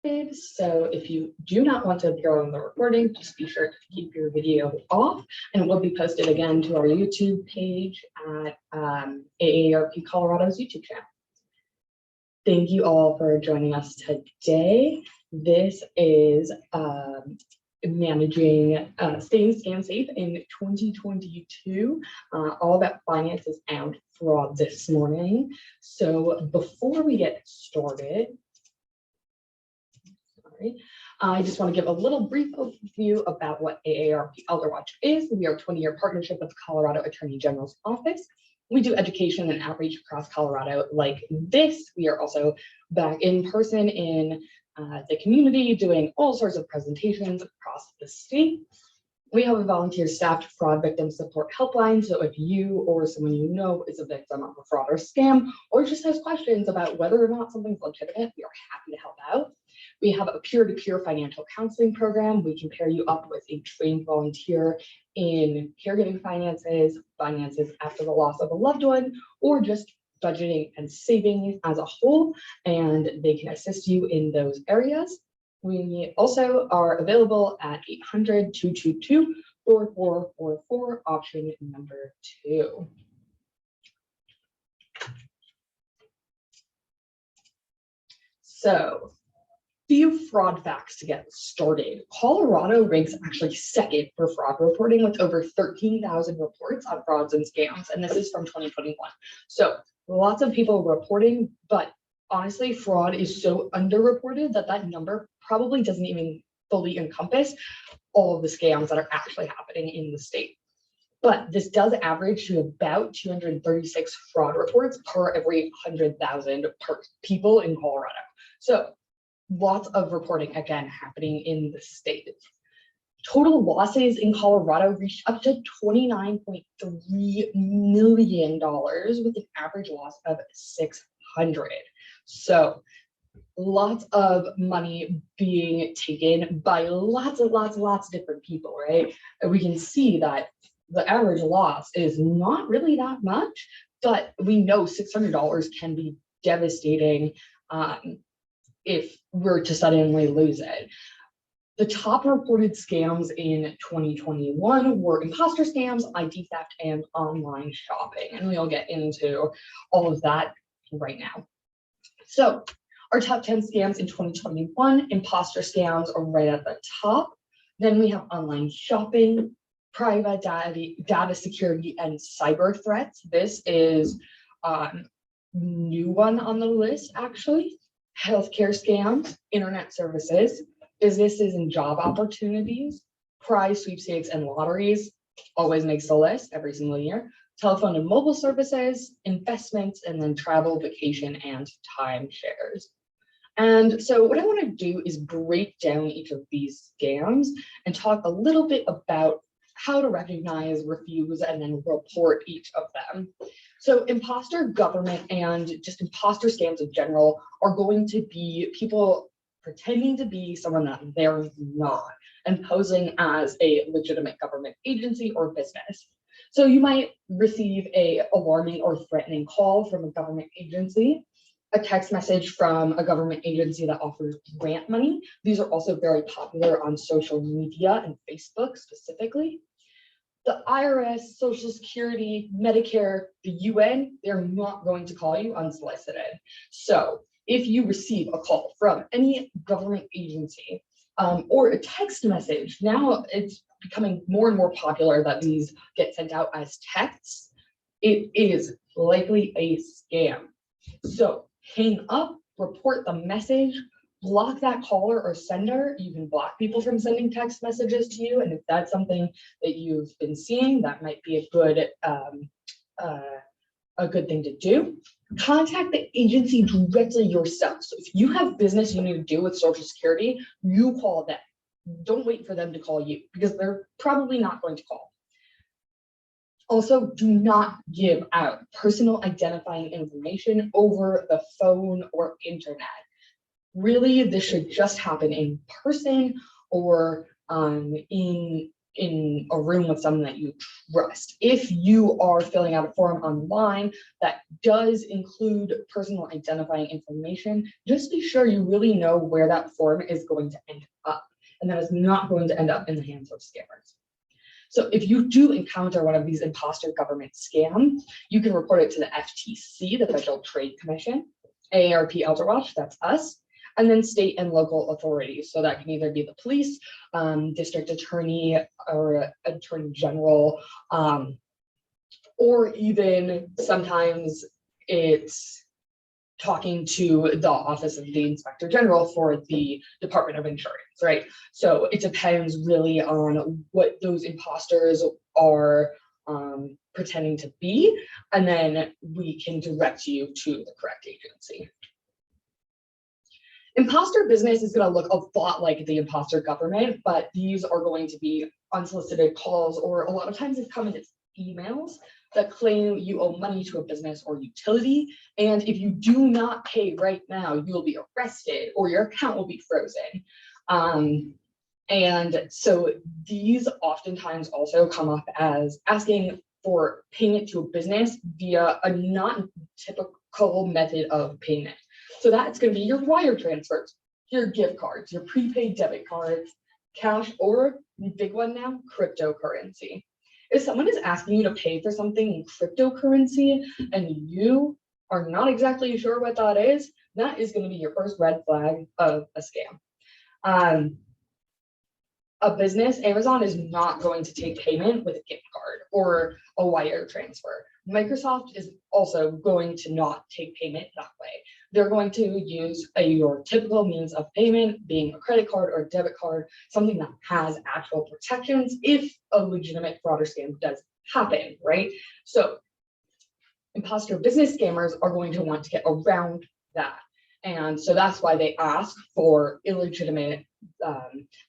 So if you do not want to appear on the recording, just be sure to keep your video off, and it will be posted again to our YouTube page at AARP Colorado's YouTube channel. Thank you all for joining us today. This is managing staying scam safe in 2022, all about finances and fraud this morning. So before we get started, I just want to give a little brief overview about what AARP Elder Watch is. We are a 20-year partnership with the Colorado Attorney General's office. We do education and outreach across Colorado like this. We are also back in person in the community doing all sorts of presentations across the state. We have a volunteer staffed fraud victim support helpline. So if you or someone you know is a victim of a fraud or scam, or just has questions about whether or not something's legitimate, we are happy to help out. We have a peer-to-peer financial counseling program. We can pair you up with a trained volunteer in caregiving finances, finances after the loss of a loved one, or just budgeting and saving as a whole, and they can assist you in those areas. We also are available at 800-222-4444, option number 2. So, few fraud facts to get started. Colorado ranks actually second for fraud reporting with over 13,000 reports on frauds and scams, and this is from 2021. So lots of people reporting, but honestly, fraud is so underreported that that number probably doesn't even fully encompass all of the scams that are actually happening in the state. But this does average to about 236 fraud reports per every 100,000 people in Colorado. So lots of reporting, again, happening in the state. Total losses in Colorado reached up to $29.3 million with an average loss of $600. So lots of money being taken by lots of different people, right? And we can see that the average loss is not really that much, but we know $600 can be devastating if we're to suddenly lose it. The top reported scams in 2021 were imposter scams, ID theft, and online shopping. And we'll get into all of that right now. So our top 10 scams in 2021, imposter scams are right at the top. Then we have online shopping, private data security, and cyber threats. This is a new one on the list, actually. Healthcare scams, internet services, businesses and job opportunities, prize sweepstakes and lotteries, always makes the list every single year, telephone and mobile services, investments, and then travel, vacation, and timeshares. And so what I want to do is break down each of these scams and talk a little bit about how to recognize, refuse, and then report each of them. So imposter government and just imposter scams in general are going to be people pretending to be someone that they're not and posing as a legitimate government agency or business. So you might receive a alarming or threatening call from a government agency, a text message from a government agency that offers grant money. These are also very popular on social media and Facebook specifically. The IRS, Social Security, Medicare, the UN, they're not going to call you unsolicited. So if you receive a call from any government agency or a text message, now it's becoming more and more popular that these get sent out as texts, it is likely a scam. So hang up, report the message, block that caller or sender. You can block people from sending text messages to you. And if that's something that you've been seeing, that might be a good thing to do. Contact the agency directly yourself. So if you have business you need to do with Social Security, you call them. Don't wait for them to call you because they're probably not going to call. Also, do not give out personal identifying information over the phone or internet. Really, this should just happen in person or in in a room with someone that you trust. If you are filling out a form online that does include personal identifying information, just be sure you really know where that form is going to end up, and that is not going to end up in the hands of scammers. So if you do encounter one of these imposter government scams, you can report it to the FTC, the Federal Trade Commission, AARP Elder Watch, that's us, and then state and local authorities. So that can either be the police, district attorney, or attorney general, or even sometimes it's talking to the Office of the Inspector General for the Department of Insurance, right? So it depends really on what those imposters are pretending to be, and then we can direct you to the correct agency. Imposter business is going to look a lot like the imposter government, but these are going to be unsolicited calls, or a lot of times it's come in emails that claim you owe money to a business or utility, and if you do not pay right now, you'll be arrested or your account will be frozen. And so these oftentimes also come up as asking for payment to a business via a non-typical method of payment. So that's going to be your wire transfers, your gift cards, your prepaid debit cards, cash, or the big one now, cryptocurrency. If someone is asking you to pay for something in cryptocurrency and you are not exactly sure what that is going to be your first red flag of a scam. A business, Amazon is not going to take payment with a gift card or a wire transfer. Microsoft is also going to not take payment that way. They're going to use your typical means of payment, being a credit card or a debit card, something that has actual protections if a legitimate fraud or scam does happen, right? So imposter business scammers are going to want to get around that. And so that's why they ask for illegitimate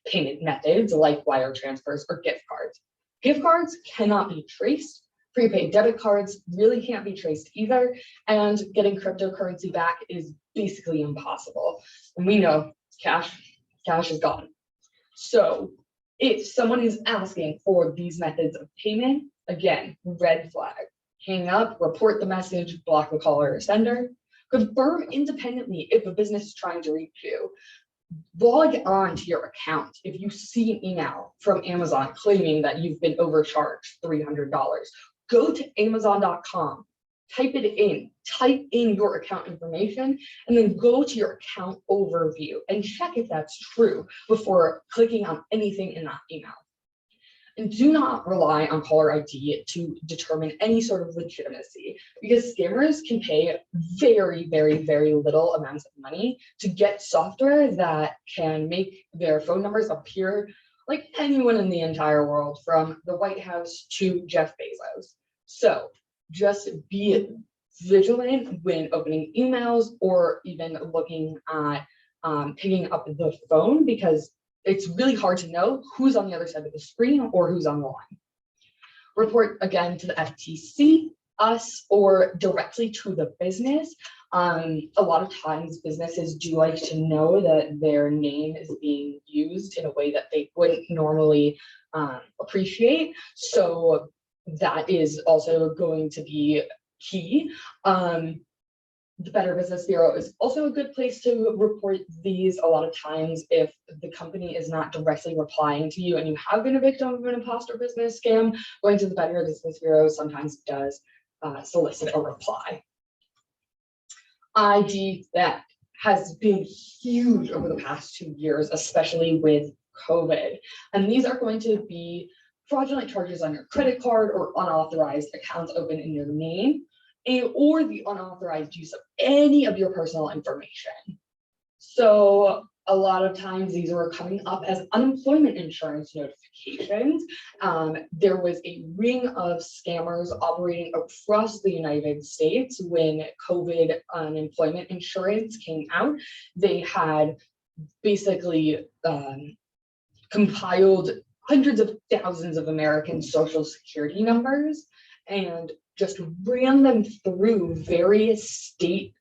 payment methods like wire transfers or gift cards. Gift cards cannot be traced. Prepaid debit cards really can't be traced either. And getting cryptocurrency back is basically impossible. And we know cash is gone. So if someone is asking for these methods of payment, again, red flag. Hang up, report the message, block the caller or sender. Confirm independently if a business is trying to reach you. Log on to your account if you see an email from Amazon claiming that you've been overcharged $300. Go to Amazon.com, type in your account information, and then go to your account overview and check if that's true before clicking on anything in that email. And do not rely on caller ID to determine any sort of legitimacy, because scammers can pay very, very, very little amounts of money to get software that can make their phone numbers appear like anyone in the entire world, from the White House to Jeff Bezos. So just be vigilant when opening emails or even looking at picking up the phone, because it's really hard to know who's on the other side of the screen or who's on the line. Report again to the FTC, us, or directly to the business. A lot of times businesses do like to know that their name is being used in a way that they wouldn't normally appreciate. So that is also going to be key. The Better Business Bureau is also a good place to report these. A lot of times, if the company is not directly replying to you and you have been a victim of an imposter business scam, going to the Better Business Bureau sometimes does solicit a reply. ID theft has been huge over the past 2 years, especially with COVID. And these are going to be fraudulent charges on your credit card or unauthorized accounts open in your name, or the unauthorized use of any of your personal information. So a lot of times these are coming up as unemployment insurance notifications. There was a ring of scammers operating across the United States when COVID unemployment insurance came out. They had basically compiled hundreds of thousands of American social security numbers and just ran them through various state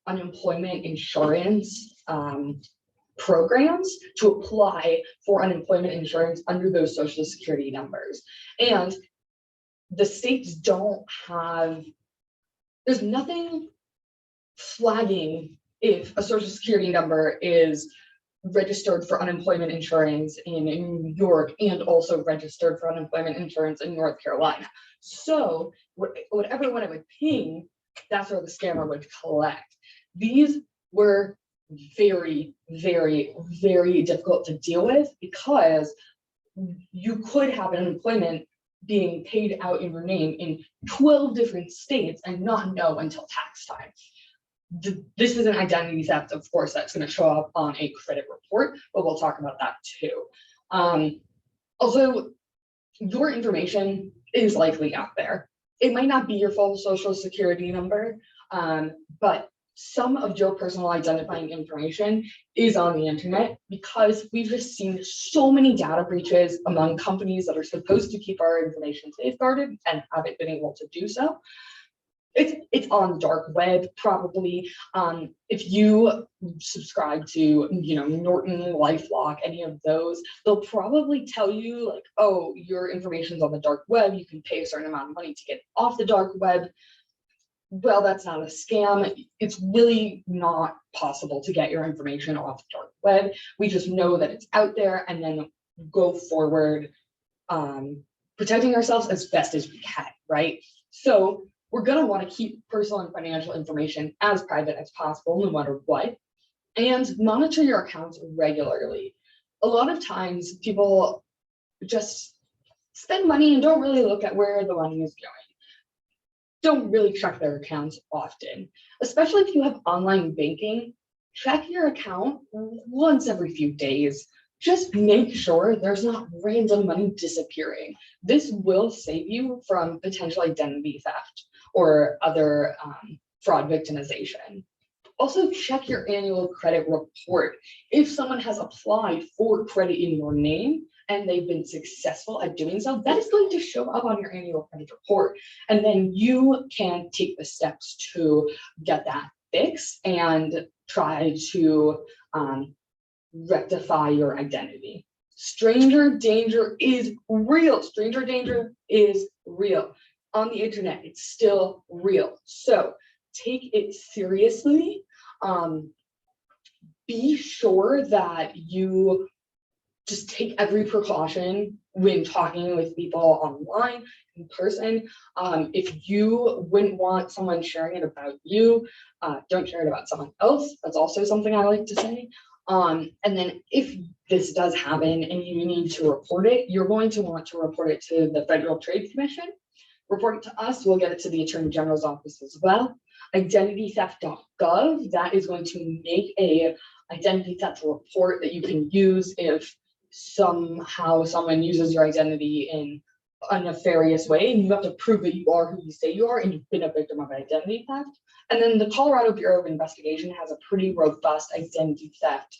unemployment insurance programs to apply for unemployment insurance under those social security numbers. And the states don't have, there's nothing flagging if a social security number is registered for unemployment insurance in New York and also registered for unemployment insurance in North Carolina. So whatever one it would ping, that's where the scammer would collect. These were very, very, very difficult to deal with because you could have unemployment being paid out in your name in 12 different states and not know until tax time. This is an identity theft, of course, that's going to show up on a credit report, but we'll talk about that too. Also, your information is likely out there. It might not be your full social security number, but some of your personal identifying information is on the internet because we've just seen so many data breaches among companies that are supposed to keep our information safeguarded and haven't been able to do so. It's on the dark web, probably. If you subscribe to, Norton, LifeLock, any of those, they'll probably tell you like, oh, your information's on the dark web. You can pay a certain amount of money to get off the dark web. Well, that's not a scam. It's really not possible to get your information off the dark web. We just know that it's out there and then go forward, protecting ourselves as best as we can, right? So we're going to want to keep personal and financial information as private as possible, no matter what, and monitor your accounts regularly. A lot of times people just spend money and don't really look at where the money is going. Don't really check their accounts often, especially if you have online banking. Check your account once every few days. Just make sure there's not random money disappearing. This will save you from potential identity theft or other fraud victimization. Also, check your annual credit report. If someone has applied for credit in your name and they've been successful at doing so, that is going to show up on your annual credit report. And then you can take the steps to get that fixed and try to rectify your identity. Stranger danger is real. Stranger danger is real. On the internet, it's still real. So take it seriously. Be sure that you just take every precaution when talking with people online, in person. If you wouldn't want someone sharing it about you, don't share it about someone else. That's also something I like to say. And then if this does happen and you need to report it, you're going to want to report it to the Federal Trade Commission. Report it to us, we'll get it to the Attorney General's office as well. Identitytheft.gov, that is going to make a identity theft report that you can use if somehow someone uses your identity in a nefarious way, and you have to prove that you are who you say you are and you've been a victim of identity theft. And then the Colorado Bureau of Investigation has a pretty robust identity theft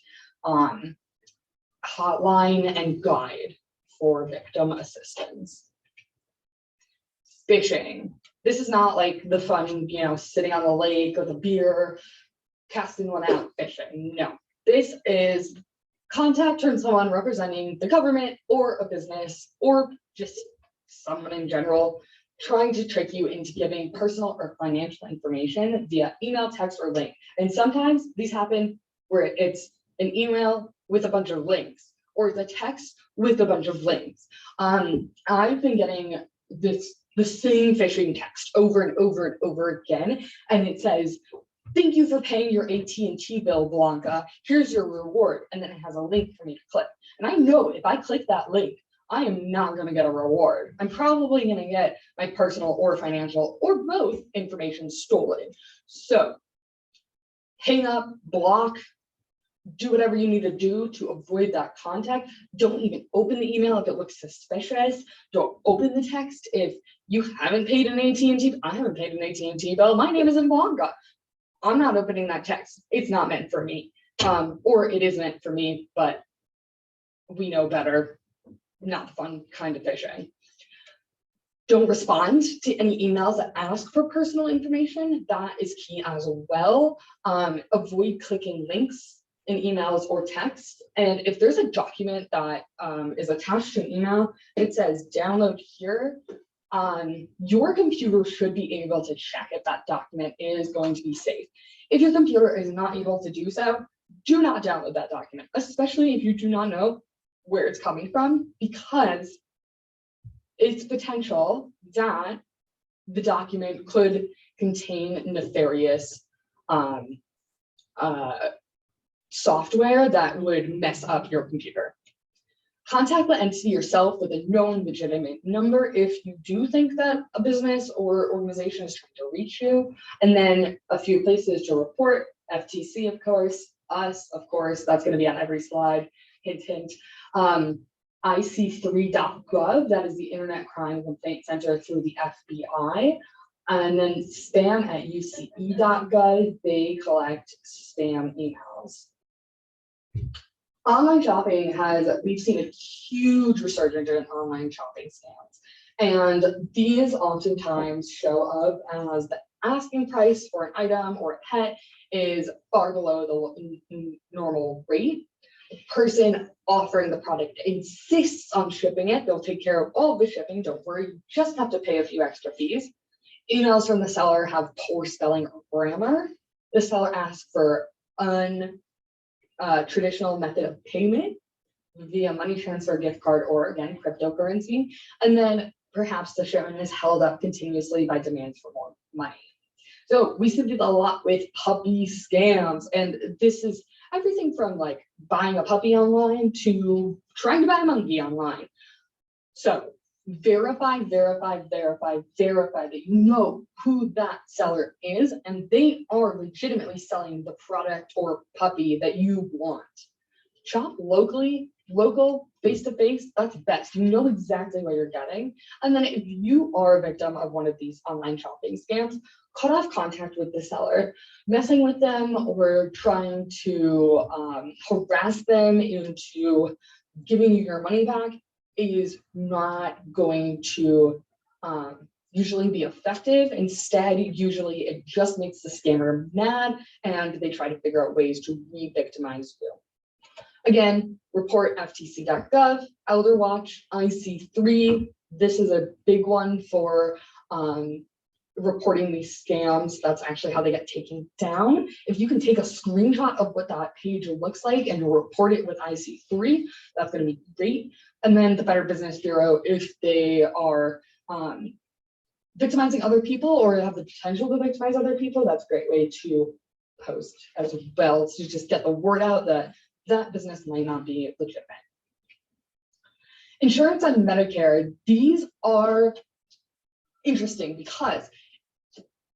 hotline and guide for victim assistance. Phishing. This is not like the fun, sitting on the lake with a beer, casting one out phishing. No, this is contact from someone representing the government or a business or just someone in general trying to trick you into giving personal or financial information via email, text, or link. And sometimes these happen where it's an email with a bunch of links or it's a text with a bunch of links. I've been getting the same phishing text over and over and over again, and it says, "Thank you for paying your AT&T bill, Blanca. Here's your reward." And then it has a link for me to click. And I know if I click that link, I am not going to get a reward. I'm probably going to get my personal or financial or both information stolen. So hang up, block, do whatever you need to do to avoid that contact. Don't even open the email if it looks suspicious. Don't open the text if you haven't paid an AT&T. I haven't paid an AT&T bill. My name isn't Blanca. I'm not opening that text. It's not meant for me. Or it is meant for me, but we know better. Not the fun kind of phishing. Don't respond to any emails that ask for personal information. That is key as well. Avoid clicking links in emails or text. And if there's a document that is attached to an email, it says download here, your computer should be able to check if that document is going to be safe. If your computer is not able to do so, do not download that document, especially if you do not know where it's coming from, because it's potential that the document could contain nefarious software that would mess up your computer. Contact the entity yourself with a known legitimate number if you do think that a business or organization is trying to reach you. And then a few places to report: FTC, of course, us, of course, that's going to be on every slide, hint, hint. IC3.gov, that is the Internet Crime Complaint Center through the FBI. And then spam at UCE.gov, they collect spam emails. Online shopping we've seen a huge resurgence in online shopping scams. And these oftentimes show up as the asking price for an item or a pet is far below the normal rate. The person offering the product insists on shipping it. They'll take care of all of the shipping. Don't worry, you just have to pay a few extra fees. Emails from the seller have poor spelling or grammar. The seller asks for traditional method of payment via money transfer, gift card, or again, cryptocurrency. And then perhaps the shipment is held up continuously by demands for more money. So we see this a lot with puppy scams. And this is everything from like buying a puppy online to trying to buy a monkey online. So verify that you know who that seller is and they are legitimately selling the product or puppy that you want. Shop locally, local, face-to-face, that's best. You know exactly what you're getting. And then if you are a victim of one of these online shopping scams, cut off contact with the seller. Messing with them or trying to harass them into giving you your money back is not going to usually be effective. Instead, usually it just makes the scammer mad and they try to figure out ways to re-victimize you. Again, report ftc.gov, Elder Watch, IC3. This is a big one for reporting these scams. That's actually how they get taken down. If you can take a screenshot of what that page looks like and report it with IC3, that's going to be great. And then the Better Business Bureau, if they are victimizing other people or have the potential to victimize other people, that's a great way to post as well to just get the word out that that business might not be legitimate. Insurance and Medicare, these are interesting because,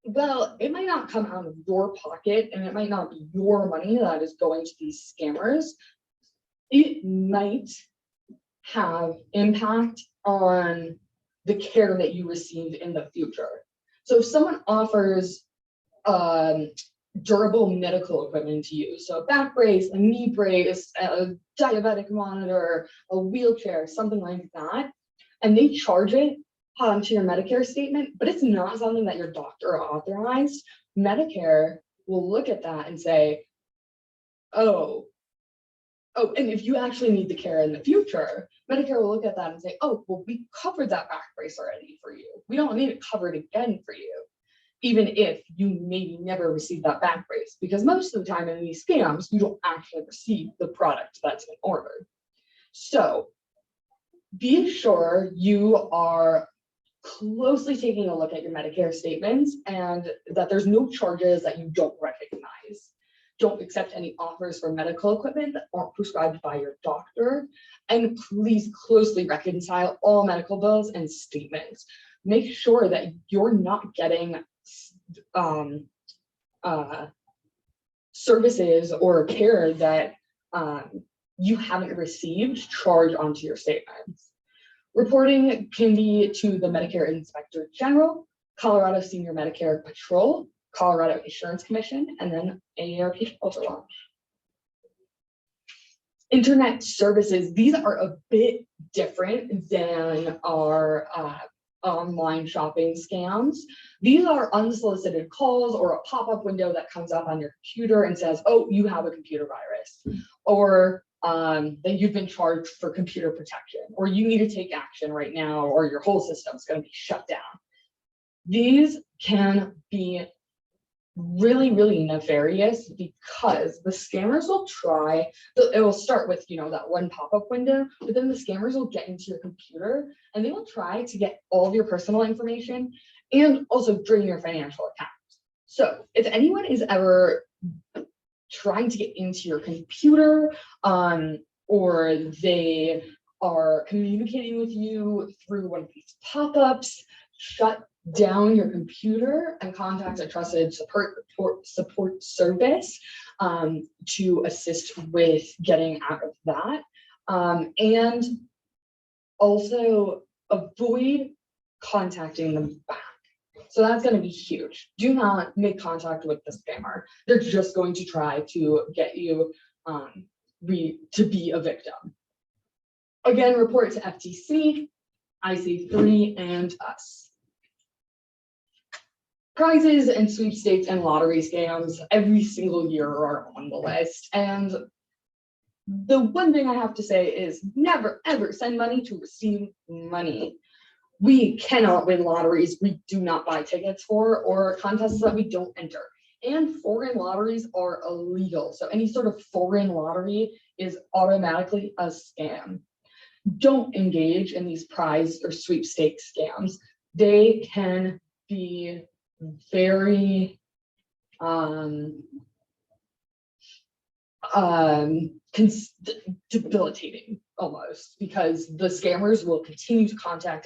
well, it might not come out of your pocket and it might not be your money that is going to these scammers. It might have impact on the care that you receive in the future. So if someone offers durable medical equipment to use, so a back brace, a knee brace, a diabetic monitor, a wheelchair, something like that, and they charge it to your Medicare statement, but it's not something that your doctor authorized, Medicare will look at that and say, oh, and if you actually need the care in the future, Medicare will look at that and say, oh, well, we covered that back brace already for you. We don't need it covered again for you, even if you maybe never received that back brace, because most of the time in these scams, you don't actually receive the product that's been ordered. So be sure you are closely taking a look at your Medicare statements and that there's no charges that you don't recognize. Don't accept any offers for medical equipment that aren't prescribed by your doctor. And please closely reconcile all medical bills and statements. Make sure that you're not getting services or care that you haven't received charged onto your statements. Reporting can be to the Medicare Inspector General, Colorado Senior Medicare Patrol, Colorado Insurance Commission, and then AARP Overwatch. Internet services, these are a bit different than our online shopping scams. These are unsolicited calls or a pop-up window that comes up on your computer and says, oh, you have a computer virus, or that you've been charged for computer protection, or you need to take action right now, or your whole system's going to be shut down. These can be really, really nefarious because the scammers will try, it will start with, that one pop-up window, but then the scammers will get into your computer and they will try to get all of your personal information and also drain your financial accounts. So if anyone is ever trying to get into your computer, or they are communicating with you through one of these pop-ups, shut down your computer and contact a trusted support service to assist with getting out of that. And also avoid contacting them back. So that's going to be huge. Do not make contact with the scammer. They're just going to try to get you to be a victim. Again, report to FTC, IC3, and us. Prizes and sweepstakes and lottery scams every single year are on the list. And the one thing I have to say is never, ever send money to receive money. We cannot win lotteries we do not buy tickets for, or contests that we don't enter. And foreign lotteries are illegal. So any sort of foreign lottery is automatically a scam. Don't engage in these prize or sweepstakes scams. They can be very debilitating almost, because the scammers will continue to contact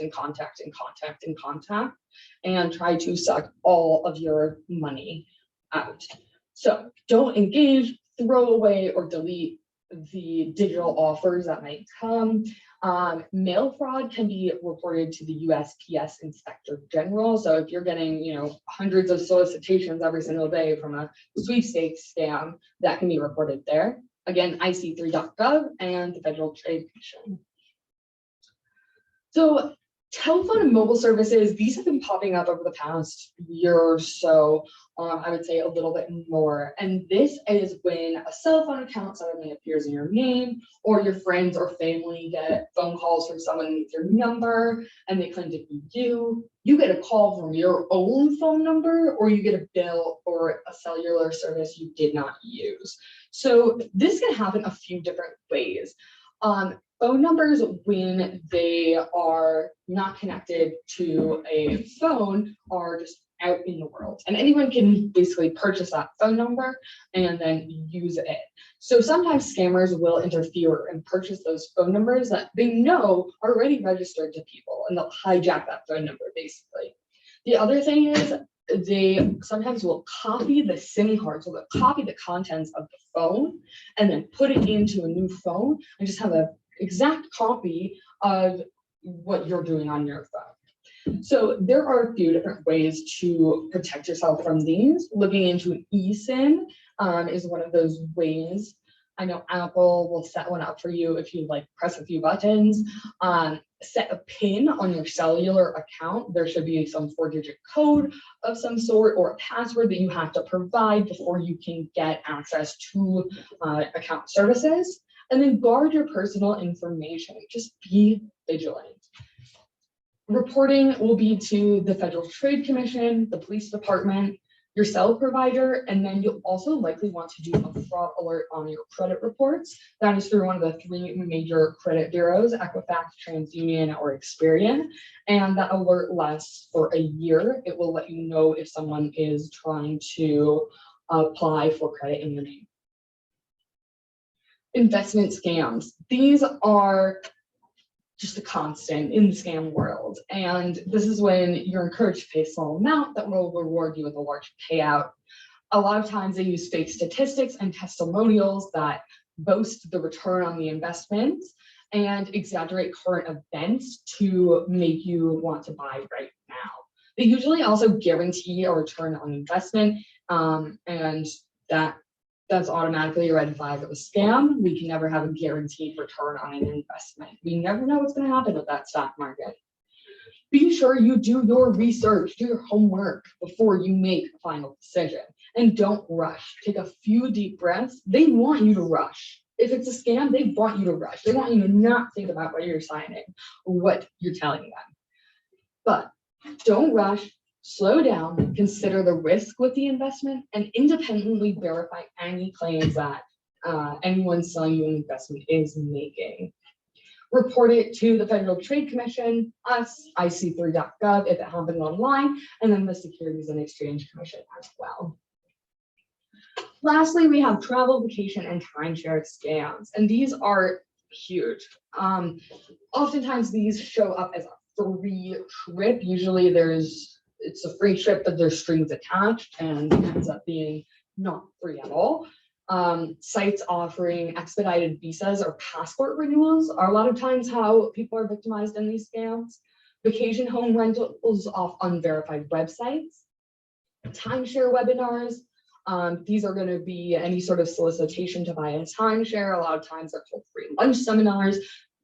and try to suck all of your money out. So don't engage, throw away, or delete the digital offers that might come. Mail fraud can be reported to the USPS Inspector General. So if you're getting, hundreds of solicitations every single day from a sweepstakes scam, that can be reported there. Again, ic3.gov and the Federal Trade Commission. So telephone and mobile services, these have been popping up over the past year or so. I would say a little bit more. And this is when a cell phone account suddenly appears in your name, or your friends or family get phone calls from someone with your number and they claim to be you. You get a call from your own phone number, or you get a bill or a cellular service you did not use. So this can happen a few different ways. Phone numbers, when they are not connected to a phone, are just out in the world, and anyone can basically purchase that phone number and then use it. So sometimes scammers will interfere and purchase those phone numbers that they know are already registered to people, and they'll hijack that phone number basically. The other thing is they sometimes will copy the SIM card, so they'll copy the contents of the phone and then put it into a new phone and just have an exact copy of what you're doing on your phone. So there are a few different ways to protect yourself from these. Looking into an eSIM is one of those ways. I know Apple will set one up for you if you press a few buttons. Set a PIN on your cellular account. There should be some 4-digit code of some sort or a password that you have to provide before you can get access to account services. And then guard your personal information. Just be vigilant. Reporting will be to the Federal Trade Commission, the police department, your cell provider, and then you'll also likely want to do a fraud alert on your credit reports. That is through one of the 3 major credit bureaus, Equifax, TransUnion, or Experian. And that alert lasts for a year. It will let you know if someone is trying to apply for credit in your name. Investment scams. These are just a constant in the scam world. And this is when you're encouraged to pay a small amount that will reward you with a large payout. A lot of times they use fake statistics and testimonials that boast the return on the investment and exaggerate current events to make you want to buy right now. They usually also guarantee a return on investment, and that's automatically a red flag of a scam. We can never have a guaranteed return on an investment. We never know what's going to happen with that stock market. Be sure you do your research, do your homework before you make a final decision. And don't rush. Take a few deep breaths. They want you to rush. If it's a scam, they want you to rush. They want you to not think about what you're signing or what you're telling them. But don't rush. Slow down, consider the risk with the investment, and independently verify any claims that anyone selling you an investment is making. Report it to the Federal Trade Commission, us, ic3.gov if it happens online, and then the Securities and Exchange Commission as well. Lastly, we have travel, vacation, and timeshare scams, and these are huge. Oftentimes these show up as a free trip. Usually it's a free trip, but there's strings attached and it ends up being not free at all. Sites offering expedited visas or passport renewals are a lot of times how people are victimized in these scams. Vacation home rentals off unverified websites. Timeshare webinars. These are going to be any sort of solicitation to buy a timeshare. A lot of times they're called free lunch seminars,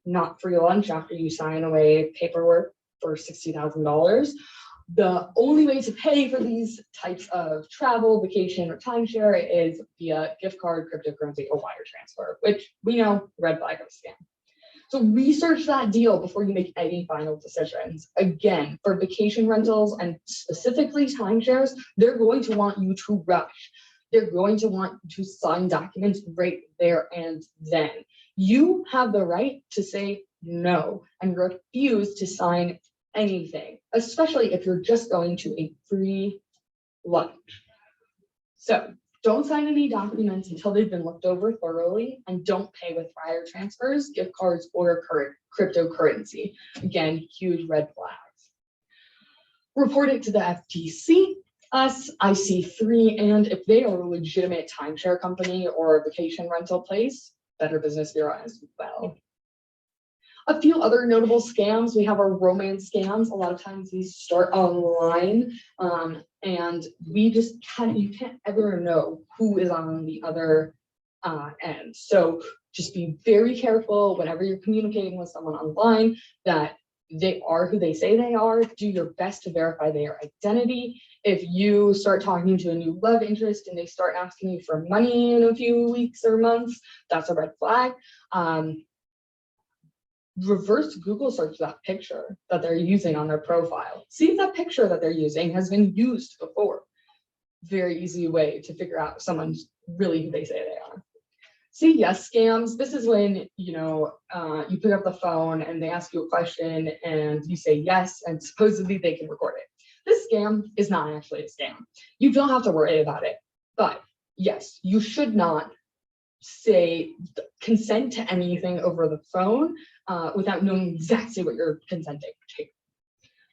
not free lunch after you sign away paperwork for $60,000. The only way to pay for these types of travel, vacation, or timeshare is via gift card, cryptocurrency, or wire transfer, which we know, red flag of scam. So research that deal before you make any final decisions. Again, for vacation rentals and specifically timeshares, they're going to want you to rush. They're going to want you to sign documents right there and then. You have the right to say no and refuse to sign anything, especially if you're just going to a free lunch. So don't sign any documents until they've been looked over thoroughly, and don't pay with wire transfers, gift cards, or cryptocurrency. Again, huge red flags. Report it to the FTC, us, IC3, and if they are a legitimate timeshare company or a vacation rental place, Better Business Bureau as well. A few other notable scams, we have our romance scams. A lot of times these start online, and you can't ever know who is on the other end. So just be very careful whenever you're communicating with someone online that they are who they say they are. Do your best to verify their identity. If you start talking to a new love interest and they start asking you for money in a few weeks or months, that's a red flag. Reverse Google search that picture that they're using on their profile. See if that picture that they're using has been used before. Very easy way to figure out if someone's really who they say they are. See, yes, scams. This is when, you pick up the phone and they ask you a question and you say yes, and supposedly they can record it. This scam is not actually a scam. You don't have to worry about it. But yes, you should not consent to anything over the phone without knowing exactly what you're consenting to.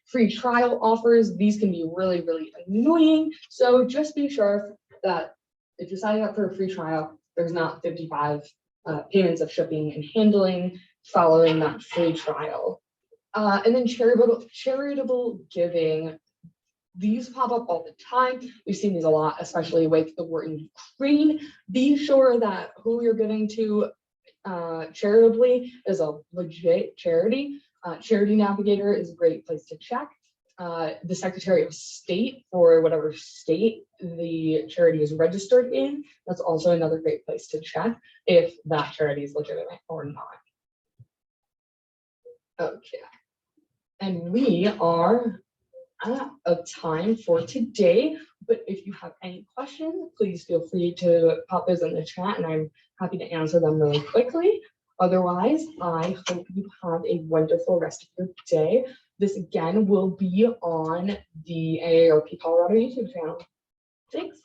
Free trial offers, these can be really, really annoying. So just be sure that if you're signing up for a free trial, there's not 55 payments of shipping and handling following that free trial. And then charitable giving. These pop up all the time. We've seen these a lot, especially with the war in Ukraine. Be sure that who you're giving to charitably is a legit charity. Charity Navigator is a great place to check. The Secretary of State for whatever state the charity is registered in, that's also another great place to check if that charity is legitimate or not. Okay. And we are out of time for today, but if you have any questions, please feel free to pop those in the chat and I'm happy to answer them really quickly. Otherwise, I hope you have a wonderful rest of your day. This again will be on the AARP Colorado YouTube channel. Thanks.